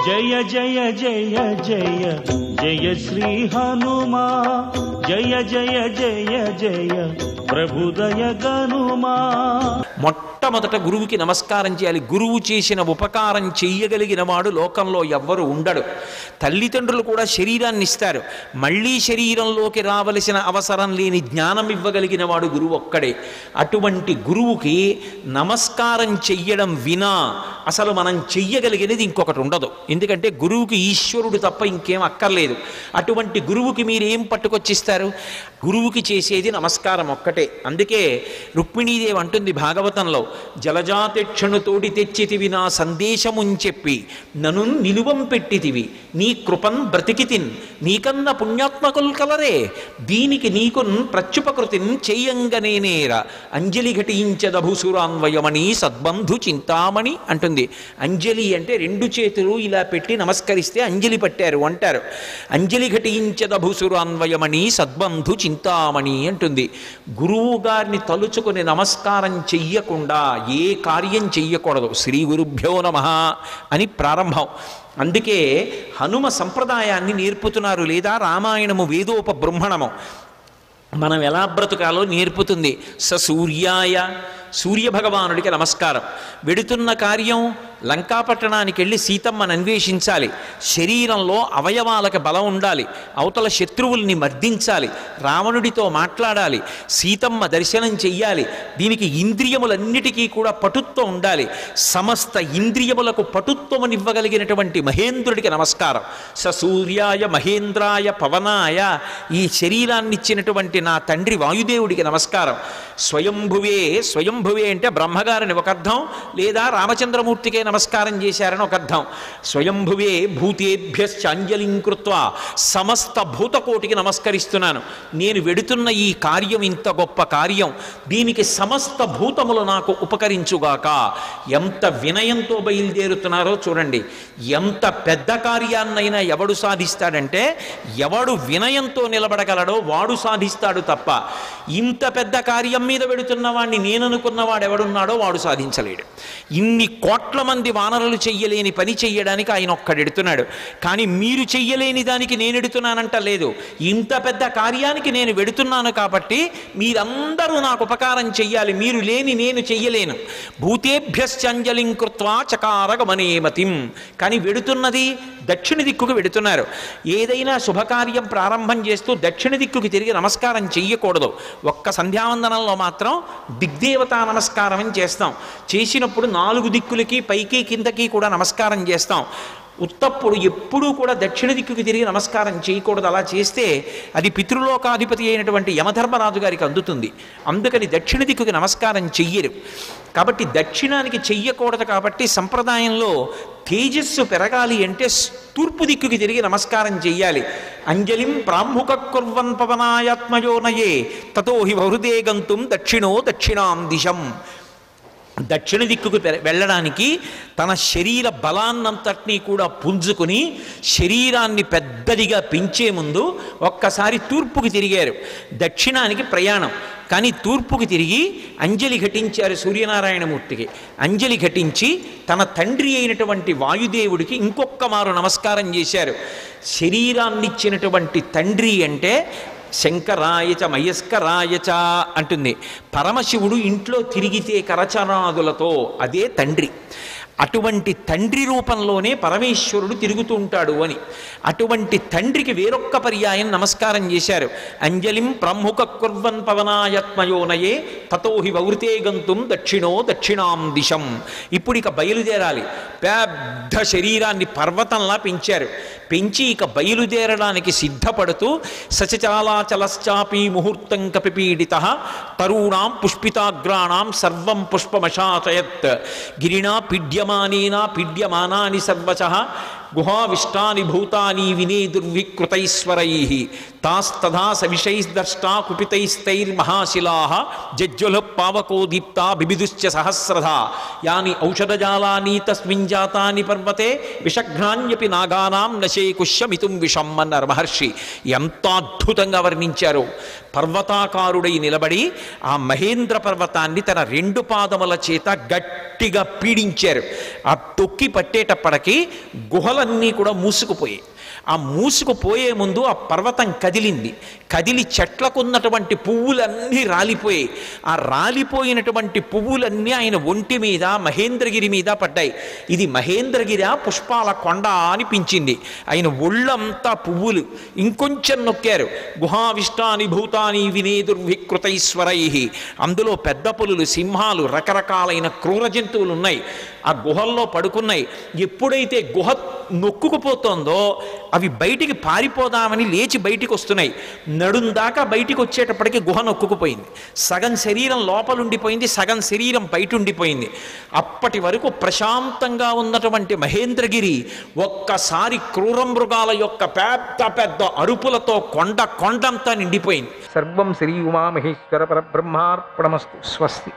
జయ జయ జయ జయ జయ శ్రీ హనుమా, జయ జయ జయ జయ ప్రభుదయ గనుమా. మొట్టమొదట గురువుకి నమస్కారం చేయాలి. గురువు చేసిన ఉపకారం చెయ్యగలిగిన వాడు లోకంలో ఎవ్వరు ఉండడు. తల్లిదండ్రులు కూడా శరీరాన్ని ఇస్తారు, మళ్ళీ శరీరంలోకి రావలసిన అవసరం లేని జ్ఞానం ఇవ్వగలిగిన వాడు గురువు ఒక్కడే. అటువంటి గురువుకి నమస్కారం చెయ్యడం వినా అసలు మనం చెయ్యగలిగినది ఇంకొకటి ఉండదు. ఎందుకంటే గురువుకి ఈశ్వరుడు తప్ప ఇంకేం అక్కర్లేదు. అటువంటి గురువుకి మీరేం పట్టుకొచ్చిస్తారు? గురువుకి చేసేది నమస్కారం ఒక్కటే. అందుకే రుక్మిణీదేవి అంటుంది భాగవతంలో, జలజాతిక్షణుతోటి తెచ్చితివి నా సందేశముంచెప్పి నను నిలువం పెట్టితివి నీ కృపన్ బ్రతికితిన్ నీకన్న పుణ్యాత్మకులు కలరే దీనికి నీకున్ ప్రత్యుపకృతిన్ చేయంగనేనేర అంజలి ఘటించదభుసురాన్వయమణి సద్బంధు చింతామణి అంటుంది. అంజలి అంటే రెండు చేతులు ఇలా పెట్టి నమస్కరిస్తే అంజలి పట్టారు అంటారు. అంజలి ఘటించదభుసురాన్వయమణి సద్బంధు చింతామణి అంటుంది. గురువు గారిని తలుచుకుని నమస్కారం చెయ్యకుండా ఏ కార్యం చెయ్యకూడదు. శ్రీ గురుభ్యో నమః అని ప్రారంభం. అందుకే హనుమ సంప్రదాయాన్ని నేర్పుతున్నారు, లేదా రామాయణము వేదోపబృంహణము మనం ఎలా బ్రతుకాలో నేర్పుతుంది. సూర్యాయ సూర్యభగవానుడికి నమస్కారం. వెడుతున్న కార్యం లంకాపట్టణానికి వెళ్ళి సీతమ్మను అన్వేషించాలి. శరీరంలో అవయవాలకు బలం ఉండాలి, అవతల శత్రువుల్ని మర్దించాలి, రావణుడితో మాట్లాడాలి, సీతమ్మ దర్శనం చెయ్యాలి. దీనికి ఇంద్రియములన్నిటికీ కూడా పటుత్వం ఉండాలి. సమస్త ఇంద్రియములకు పటుత్వమునివ్వగలిగినటువంటి మహేంద్రుడికి నమస్కారం. సూర్యాయ మహేంద్రాయ పవనాయ, ఈ శరీరాన్నిచ్చినటువంటి నా తండ్రి వాయుదేవుడికి నమస్కారం. స్వయంభువే, స్వయంభువే అంటే బ్రహ్మగారిని ఒక అర్థం, లేదా రామచంద్రమూర్తికే నమస్కారం చేశారని ఒక అర్థం. స్వయంభువే భూతేభ్యశ్చాంజలిం కృత్వా, సమస్త భూతకోటికి నమస్కరిస్తున్నాను. నేను వెడుతున్న ఈ కార్యం ఇంత గొప్ప కార్యం, దీనికి సమస్త భూతములు నాకు ఉపకరించుగాక. ఎంత వినయంతో బయలుదేరుతున్నారో చూడండి. ఎంత పెద్ద కార్యాన్నైనా ఎవడు సాధిస్తాడంటే ఎవడు వినయంతో నిలబడగలడో వాడు సాధిస్తాడు తప్ప, ఇంత పెద్ద కార్యం మీద వెడుతున్న వాడిని నేననుకున్నవాడు ఎవడున్నాడో వాడు సాధించలేడు. ఇన్ని కోట్ల మంది వానరులు చెయ్యలేని పని చెయ్యడానికి ఆయన ఒక్కడెడుతున్నాడు. కానీ మీరు చెయ్యలేని దానికి నేను ఎడుతున్నానంట లేదు. ఇంత పెద్ద కార్యానికి నేను వెడుతున్నాను కాబట్టి మీరందరూ నాకు ఉపకారం చెయ్యాలి, మీరు లేని నేను చెయ్యలేను. భూతేభ్యశ్చంజలిం కృత్వా చకార గమనేమతిం. కానీ వెడుతున్నది దక్షిణ దిక్కుకు వెడుతున్నారు. ఏదైనా శుభకార్యం ప్రారంభం చేస్తూ దక్షిణ దిక్కుకి తిరిగి నమస్కారం చెయ్యకూడదు. ఒక్క సంధ్యావందనంలో మాత్రం దిగ్దేవతా నమస్కారం అని చేస్తాం. చేసినప్పుడు 4 దిక్కులకి పైకి కిందకి కూడా నమస్కారం చేస్తాం. ఉత్తప్పుడు ఎప్పుడూ కూడా దక్షిణ దిక్కుకి తిరిగి నమస్కారం చేయకూడదు. అలా చేస్తే అది పితృలోకాధిపతి అయినటువంటి యమధర్మరాజు గారికి అందుతుంది. అందుకని దక్షిణ దిక్కుకి నమస్కారం చెయ్యరు. కాబట్టి దక్షిణానికి చెయ్యకూడదు. కాబట్టి సంప్రదాయంలో తేజస్సు పెరగాలి అంటే తూర్పు దిక్కుకి తిరిగి నమస్కారం చెయ్యాలి. అంజలిం ప్రాముఖ కుర్వన్ పవనాయాత్మయోనయే తతో హి బహృదే గంతుం దక్షిణో దక్షిణాం దిశం. దక్షిణ దిక్కుకు వెళ్ళడానికి తన శరీర బలాన్నంతటినీ కూడా పుంజుకుని శరీరాన్ని పెద్దదిగా పెంచే ముందు ఒక్కసారి తూర్పుకి తిరిగారు. దక్షిణానికి ప్రయాణం, కానీ తూర్పుకి తిరిగి అంజలి ఘటించారు సూర్యనారాయణమూర్తికి. అంజలి ఘటించి తన తండ్రి అయినటువంటి వాయుదేవుడికి ఇంకొక్క మారు నమస్కారం చేశారు. శరీరాన్నిచ్చినటువంటి తండ్రి అంటే శంకరాయచ మయస్కరాయచ అంటుంది. పరమశివుడు ఇంట్లో తిరిగితే కరచనాదులతో అదే తండ్రి. అటువంటి తండ్రి రూపంలోనే పరమేశ్వరుడు తిరుగుతూ ఉంటాడు అని. అటువంటి తండ్రికి వేరొక్క పర్యాయం నమస్కారం చేశారు. అంజలిం ప్రముఖ కుర్వన్ పవనాయత్మయోనయే తతోహి వవృతే గంతుం దక్షిణో దక్షిణాం దిశం. ఇప్పుడు ఇక బయలుదేరాలి. పెద్ద శరీరాన్ని పర్వతంలా పెంచారు. పెంచి ఇక బయలుదేరడానికి సిద్ధపడుతూ సచచాలాచలశ్చాపి ముహూర్తం కపిపీడిత తరుణాం పుష్పితాగ్రాణాం సర్వం పుష్పమశాచయత్ గిరిణా పీడ్యమానేనా పీడ్యమానాని సర్వశః గుహావిష్టాని భూతాని వినేదుర్వికృతైశ్వరైః తాస్తథా సవిషైర్దష్టా కుపితైస్తైర్మహాశిలాః జజ్జ్వల పావకో దీప్తా బిబిదుశ్చ సహస్రధా యాని ఔషధజాలాని తస్మిన్ జాతాని పర్వతే విషఘ్నాన్యపి నాగానాం నశేకుష్యమితుం విషం అన్నారు మహర్షి. ఎంత అద్భుతంగా వర్ణించారు. పర్వతాకారుడై నిలబడి ఆ మహేంద్ర పర్వతాన్ని తన 2 పాదముల చేత గట్టిగా పీడించారు. ఆ తొక్కి పట్టేటప్పటికి గుహల గుహలన్నీ కూడా మూసుకుపోయాయి. ఆ మూసుకుపోయే ముందు ఆ పర్వతం కదిలింది. కదిలి చెట్లకున్నటువంటి పువ్వులన్నీ రాలిపోయాయి. ఆ రాలిపోయినటువంటి పువ్వులన్నీ ఆయన ఒంటి మీద మహేంద్రగిరి మీద పడ్డాయి. ఇది మహేంద్రగిరి పుష్పాల కొండ అనిపించింది. ఆయన ఒళ్ళంతా పువ్వులు. ఇంకొంచెం నొక్కారు. గుహావిష్టాని భూతాని వినేదుర్వికృతైశ్వరై, అందులో పెద్ద పులులు, సింహాలు, రకరకాలైన క్రూర జంతువులు ఉన్నాయి. ఆ గుహల్లో పడుకున్నాయి. ఎప్పుడైతే గుహ నొక్కుకుపోతోందో అవి బయటికి పారిపోదామని లేచి బయటికి వస్తున్నాయి. నడుం దాకా బయటికి వచ్చేటప్పటికి గుహ నొక్కుకుపోయింది. సగం శరీరం లోపలుండిపోయింది, సగం శరీరం బయట ఉండిపోయింది. అప్పటి వరకు ప్రశాంతంగా ఉన్నటువంటి మహేంద్రగిరి ఒక్కసారి క్రూర మృగాల యొక్క పెద్ద పెద్ద అరుపులతో కొండంతా నిండిపోయింది. సర్వం శ్రీ ఉమామహేశ్వర పరబ్రహ్మార్పణమస్తు. స్వస్తి.